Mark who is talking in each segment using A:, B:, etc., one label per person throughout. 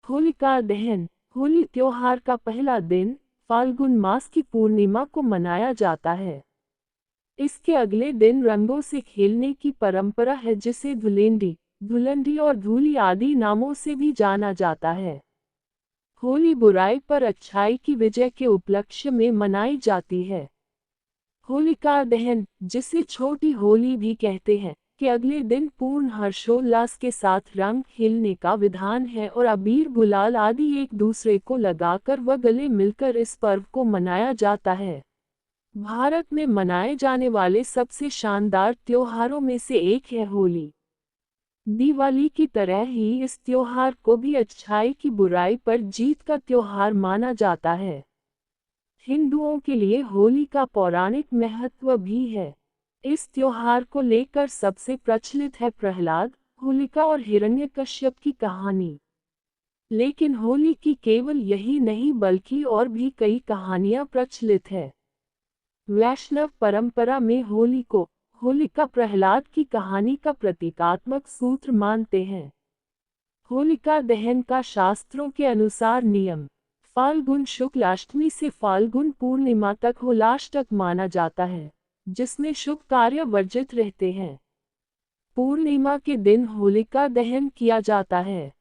A: होलिका दहन। होली त्योहार का पहला दिन फाल्गुन मास की पूर्णिमा को मनाया जाता है। इसके अगले दिन रंगों से खेलने की परंपरा है जिसे धुलेंडी, धुलंडी और धूली आदि नामों से भी जाना जाता है। होली बुराई पर अच्छाई की विजय के उपलक्ष्य में मनाई जाती है। होलिका दहन, जिसे छोटी होली भी कहते हैं, के अगले दिन पूर्ण हर्षोल्लास के साथ रंग खेलने का विधान है और अबीर गुलाल आदि एक दूसरे को लगाकर व गले मिलकर इस पर्व को मनाया जाता है। भारत में मनाए जाने वाले सबसे शानदार त्योहारों में से एक है होली। दिवाली की तरह ही इस त्योहार को भी अच्छाई की बुराई पर जीत का त्योहार माना जाता है। हिंदुओं के लिए होली का पौराणिक महत्व भी है। इस त्योहार को लेकर सबसे प्रचलित है प्रहलाद, होलिका और हिरण्यकश्यप की कहानी। लेकिन होली की केवल यही नहीं बल्कि और भी कई कहानियां प्रचलित है। वैष्णव परंपरा में होली को होलिका प्रहलाद की कहानी का प्रतीकात्मक सूत्र मानते हैं। होलिका दहन का शास्त्रों के अनुसार नियम फाल्गुन शुक्ल अष्टमी से फाल्गुन पूर्णिमा तक होलाष्टक माना जाता है, जिसमें शुभ कार्य वर्जित रहते हैं। पूर्णिमा के दिन होलिका दहन किया जाता है।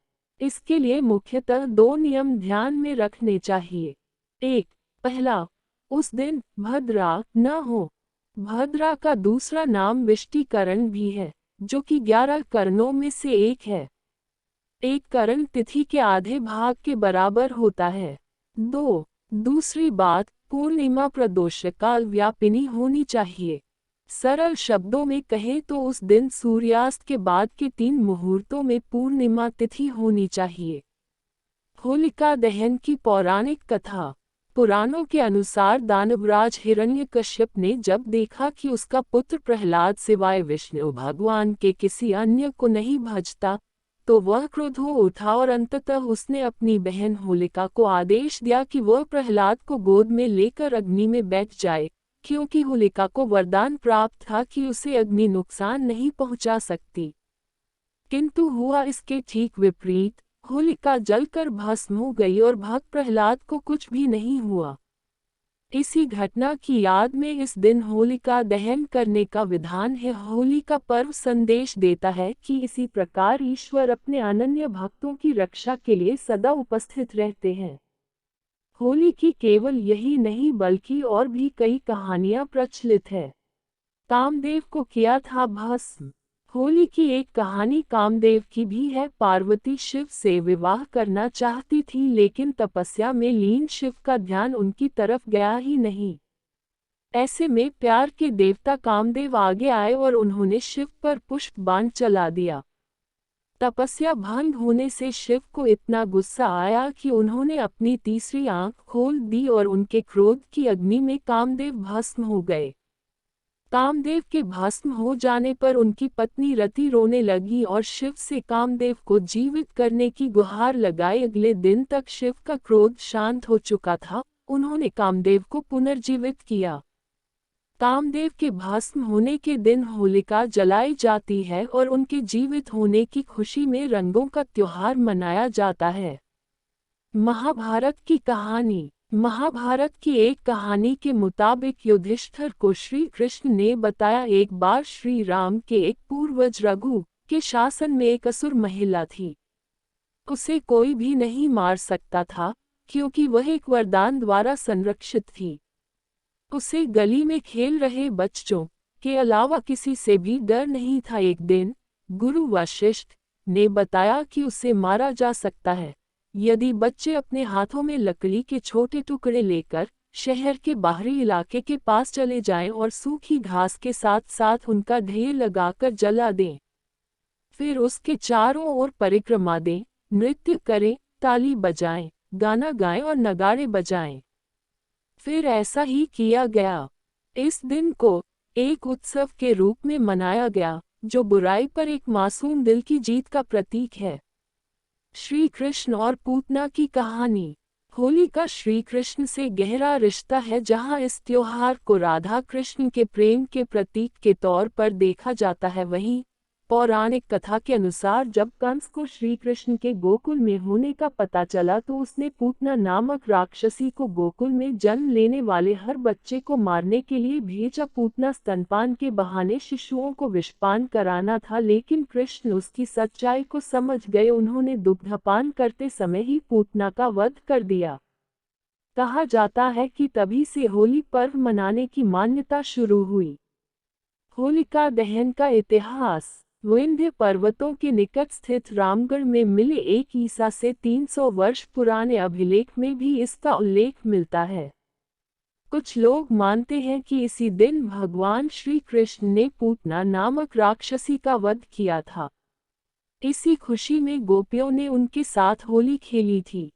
A: इसके लिए मुख्यतः दो नियम ध्यान में रखने चाहिए। एक, पहला, उस दिन भद्रा न हो। भद्रा का दूसरा नाम विष्टिकरण भी है, जो कि 11 करणों में से एक है। एक करण तिथि के आधे भाग के बराबर होता है। 2, दूसरी बात, पूर्णिमा प्रदोष काल व्यापिनी होनी चाहिए। सरल शब्दों में कहें तो उस दिन सूर्यास्त के बाद के 3 मुहूर्तों में पूर्णिमा तिथि होनी चाहिए। होलिका दहन की पौराणिक कथा। पुराणों के अनुसार दानवराज हिरण्यकश्यप ने जब देखा कि उसका पुत्र प्रहलाद सिवाय विष्णु भगवान के किसी अन्य को नहीं भजता, तो वह क्रुद्ध हो उठा और अंततः उसने अपनी बहन होलिका को आदेश दिया कि वह प्रहलाद को गोद में लेकर अग्नि में बैठ जाए, क्योंकि होलिका को वरदान प्राप्त था कि उसे अग्नि नुकसान नहीं पहुंचा सकती। किंतु हुआ इसके ठीक विपरीत, होलिका जलकर भस्म हो गई और भक्त प्रहलाद को कुछ भी नहीं हुआ। इसी घटना की याद में इस दिन होलिका दहन करने का विधान है। होली का पर्व संदेश देता है कि इसी प्रकार ईश्वर अपने अनन्य भक्तों की रक्षा के लिए सदा उपस्थित रहते हैं। होली की केवल यही नहीं बल्कि और भी कई कहानियां प्रचलित है। कामदेव को किया था भस्म। होली की एक कहानी कामदेव की भी है। पार्वती शिव से विवाह करना चाहती थी, लेकिन तपस्या में लीन शिव का ध्यान उनकी तरफ गया ही नहीं। ऐसे में प्यार के देवता कामदेव आगे आए और उन्होंने शिव पर पुष्प बाण चला दिया। तपस्या भंग होने से शिव को इतना गुस्सा आया कि उन्होंने अपनी तीसरी आंख खोल दी और उनके क्रोध की अग्नि में कामदेव भस्म हो गए। कामदेव के भस्म हो जाने पर उनकी पत्नी रति रोने लगी और शिव से कामदेव को जीवित करने की गुहार लगाई। अगले दिन तक शिव का क्रोध शांत हो चुका था। उन्होंने कामदेव को पुनर्जीवित किया। कामदेव के भस्म होने के दिन होलिका जलाई जाती है और उनके जीवित होने की खुशी में रंगों का त्योहार मनाया जाता है। महाभारत की कहानी। महाभारत की एक कहानी के मुताबिक युधिष्ठिर को श्री कृष्ण ने बताया, एक बार श्री राम के एक पूर्वज रघु के शासन में एक असुर महिला थी। उसे कोई भी नहीं मार सकता था, क्योंकि वह एक वरदान द्वारा संरक्षित थी। उसे गली में खेल रहे बच्चों के अलावा किसी से भी डर नहीं था। एक दिन गुरु वशिष्ठ ने बताया कि उसे मारा जा सकता है यदि बच्चे अपने हाथों में लकड़ी के छोटे टुकड़े लेकर शहर के बाहरी इलाके के पास चले जाएं और सूखी घास के साथ साथ उनका ढेर लगाकर जला दें। फिर उसके चारों ओर परिक्रमा दें, नृत्य करें, ताली बजाएं, गाना गाएं और नगाड़े बजाएं। फिर ऐसा ही किया गया। इस दिन को एक उत्सव के रूप में मनाया गया, जो बुराई पर एक मासूम दिल की जीत का प्रतीक है। श्री कृष्ण और पूतना की कहानी। होली का श्री कृष्ण से गहरा रिश्ता है। जहां इस त्योहार को राधा कृष्ण के प्रेम के प्रतीक के तौर पर देखा जाता है, वहीं पौराणिक कथा के अनुसार जब कंस को श्री कृष्ण के गोकुल में होने का पता चला तो उसने पूतना नामक राक्षसी को गोकुल में जन्म लेने वाले हर बच्चे को मारने के लिए भेजा। पूतना स्तनपान के बहाने शिशुओं को विषपान कराना था, लेकिन कृष्ण उसकी सच्चाई को समझ गए। उन्होंने दुग्धपान करते समय ही पूतना का वध कर दिया। कहा जाता है कि तभी से होली पर्व मनाने की मान्यता शुरू हुई। होलिका दहन का इतिहास। विंध्य पर्वतों के निकट स्थित रामगढ़ में मिले एक ईसा से 300 वर्ष पुराने अभिलेख में भी इसका उल्लेख मिलता है। कुछ लोग मानते हैं कि इसी दिन भगवान श्री कृष्ण ने पूतना नामक राक्षसी का वध किया था। इसी खुशी में गोपियों ने उनके साथ होली खेली थी।